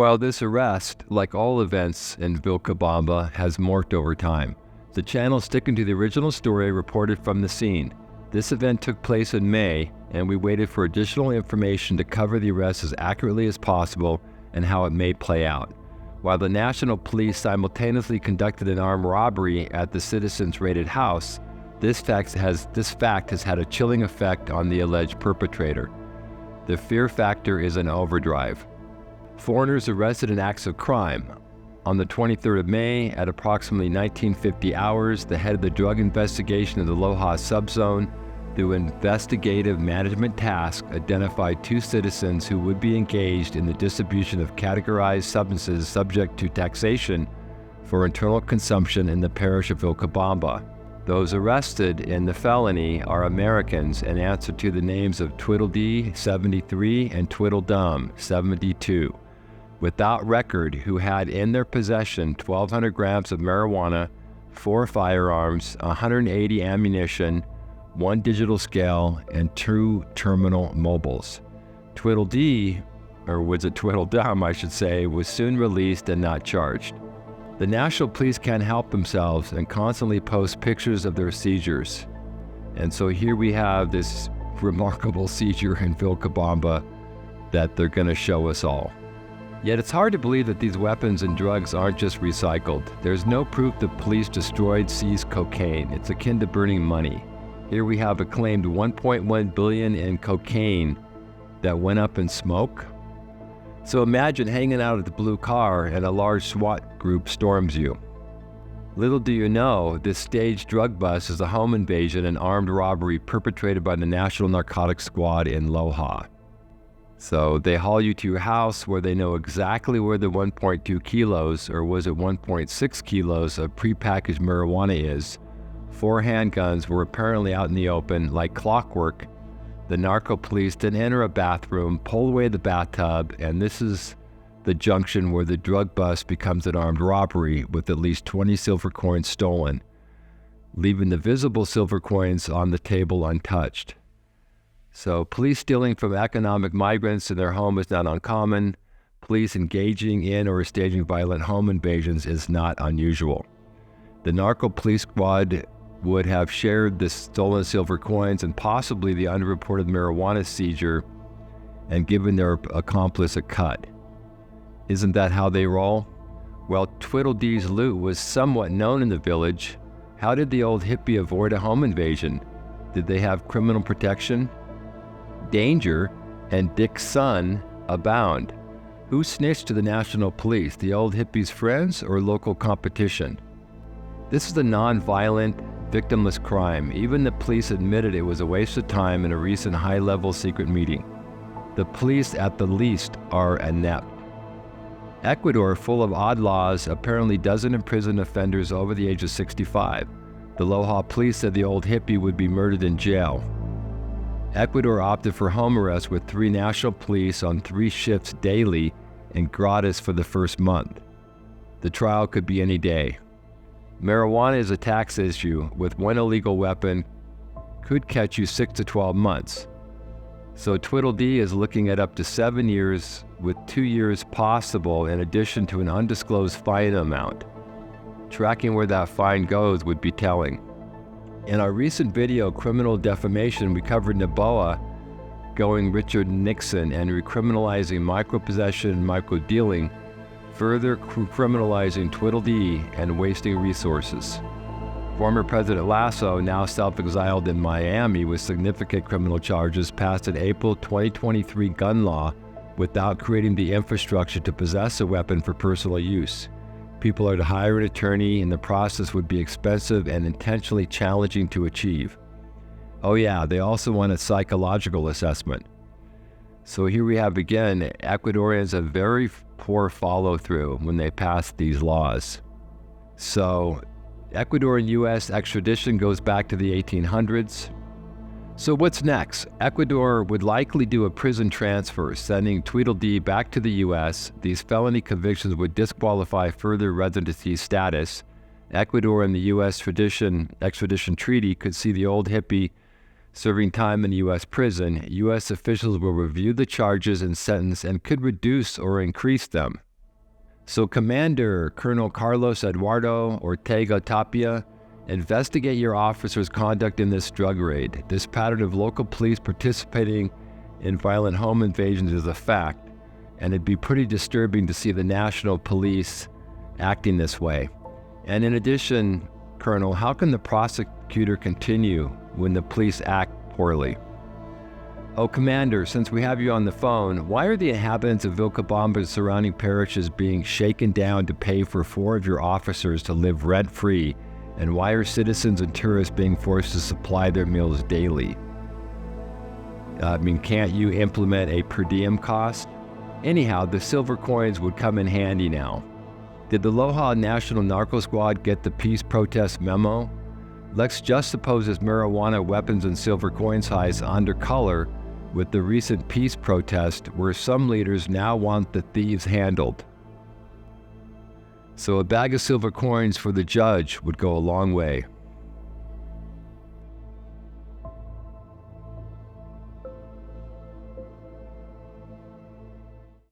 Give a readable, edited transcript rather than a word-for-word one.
While this arrest, like all events in Vilcabamba, has morphed over time, the channel sticking to the original story reported from the scene. This event took place in May, and we waited for additional information to cover the arrest as accurately as possible and how it may play out. While the National Police simultaneously conducted an armed robbery at the citizens' raided house, this fact has had a chilling effect on the alleged perpetrator. The fear factor is an overdrive. Foreigners arrested in acts of crime. On the 23rd of May, at approximately 1950 hours, the head of the drug investigation of the Loja subzone, through investigative management task, identified 2 citizens who would be engaged in the distribution of categorized substances subject to taxation for internal consumption in the parish of Vilcabamba. Those arrested in the felony are Americans and answer to the names of Tweedledee, 73, and Tweedledum, 72. Without record, who had in their possession 1,200 grams of marijuana, 4 firearms, 180 ammunition, 1 digital scale, and 2 terminal mobiles. Tweedledee, or was it Tweedledum I should say, was soon released and not charged. The National Police can't help themselves and constantly post pictures of their seizures. And so here we have this remarkable seizure in Vilcabamba that they're going to show us all. Yet it's hard to believe that these weapons and drugs aren't just recycled. There's no proof the police destroyed seized cocaine. It's akin to burning money. Here we have a claimed $1.1 billion in cocaine that went up in smoke. So imagine hanging out at the blue car and a large SWAT group storms you. Little do you know, this staged drug bust is a home invasion and armed robbery perpetrated by the National Narcotics Squad in Loja. So they haul you to your house where they know exactly where the 1.2 kilos, or was it 1.6 kilos of prepackaged marijuana is. 4 handguns were apparently out in the open like clockwork. The narco police then enter a bathroom, pull away the bathtub, and this is the junction where the drug bust becomes an armed robbery with at least 20 silver coins stolen, leaving the visible silver coins on the table untouched. So police stealing from economic migrants in their home is not uncommon. Police engaging in or staging violent home invasions is not unusual. The narco police squad would have shared the stolen silver coins and possibly the unreported marijuana seizure and given their accomplice a cut. Isn't that how they roll? Well, Tweedledee's loot was somewhat known in the village. How did the old hippie avoid a home invasion? Did they have criminal protection? Danger and Dick's son abound. Who snitched to the National Police, the old hippie's friends or local competition? This is a non-violent, victimless crime. Even the police admitted it was a waste of time in a recent high-level secret meeting. The police, at the least, are inept. Ecuador, full of odd laws, apparently doesn't imprison offenders over the age of 65. The Loja police said the old hippie would be murdered in jail. Ecuador opted for home arrest with 3 national police on 3 shifts daily and gratis for the first month. The trial could be any day. Marijuana is a tax issue. With 1 illegal weapon, could catch you 6 to 12 months. So Tweedledee is looking at up to 7 years, with 2 years possible in addition to an undisclosed fine amount. Tracking where that fine goes would be telling. In our recent video, Criminal Defamation, we covered Noboa going Richard Nixon and recriminalizing micropossession and microdealing, further criminalizing Tweedledee and wasting resources. Former President Lasso, now self-exiled in Miami with significant criminal charges, passed an April 2023 gun law without creating the infrastructure to possess a weapon for personal use. People are to hire an attorney, and the process would be expensive and intentionally challenging to achieve. Oh yeah, they also want a psychological assessment. So here we have again, Ecuadorians have very poor follow-through when they pass these laws. So Ecuador and US extradition goes back to the 1800s. So what's next? Ecuador would likely do a prison transfer, sending Tweedledee back to the US. These felony convictions would disqualify further residency status. Ecuador and the US Extradition Treaty could see the old hippie serving time in a US prison. US officials will review the charges and sentence and could reduce or increase them. So Commander Colonel Carlos Eduardo Ortega Tapia, investigate your officers' conduct in this drug raid. This pattern of local police participating in violent home invasions is a fact, and it'd be pretty disturbing to see the national police acting this way. And in addition, Colonel, how can the prosecutor continue when the police act poorly? Oh, Commander, since we have you on the phone, why are the inhabitants of Vilcabamba's surrounding parishes being shaken down to pay for 4 of your officers to live rent-free? And why are citizens and tourists being forced to supply their meals daily? Can't you implement a per diem cost? Anyhow, the silver coins would come in handy now. Did the Loja National Narco Squad get the peace protest memo? Let's just suppose this marijuana, weapons, and silver coins heist under color with the recent peace protest where some leaders now want the thieves handled. So a bag of silver coins for the judge would go a long way.